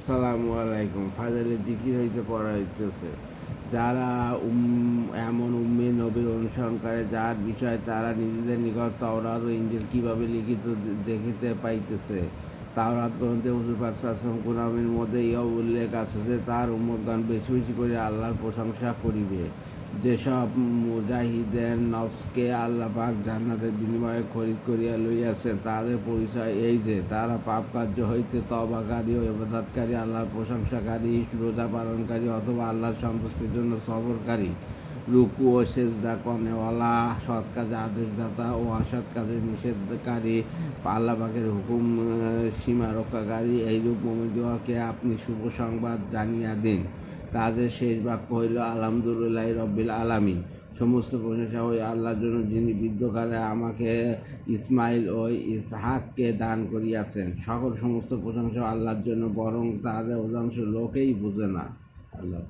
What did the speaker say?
আসসালামু আলাইকুম। ফাজাইলে জিকির হইতে পড়া হইতেছে। যারা এমন উম্মি নবীর অনুসরণ করে, যার বিষয়ে তারা নিজেদের নিকট তাওরাত ও ইনজিল কিভাবে লিখিত দেখিতে পাইতেছে। তাওরাত গ্রন্থে হুজুর পাক সাল্লাল্লাহু আলাইহি ওয়াসাল্লাম গুনাহের মধ্যে ইহা উল্লেখ আছে যে তার উম্মতগণ বেশি বেশি করে আল্লাহর প্রশংসা করিবে। যেসব মুজাহিদের নফসকে আল্লাহ পাক জান্নাতের বিনিময়ে খরিদ করিয়া লইয়াছেন, তাদের পরিচয় এই যে তারা পাপ কার্য হইতে তওবাকারী ও ইবাদতকারী, আল্লাহর প্রশংসাকারী, রোজা পালনকারী অথবা আল্লাহর সন্তুষ্টির জন্য সবরকারী, রুকু ও সেজদা কর্নেওয়ালা, সৎ কাজে আদেশদাতা ও অসৎ কাজে নিষেধকারী, আল্লাহ পাকের হুকুম সীমা রক্ষাকারী। এইরূপ মুমিনদিগকে আপনি শুভ সংবাদ জানিয়া দিন। তাদের শেষ বাক্য হইল আলহামদুলিল্লাহ রব্বিল আলামিন। সমস্ত প্রশংসা ওই আল্লাহর জন্য, যিনি বৃদ্ধকালে আমাকে ইসমাইল ও ইসহাককে দান করিয়াছেন। সমস্ত প্রশংসা আল্লাহর জন্য, বরং তাদের অধিকাংশ লোকেই বুঝে না। আল্লাহ।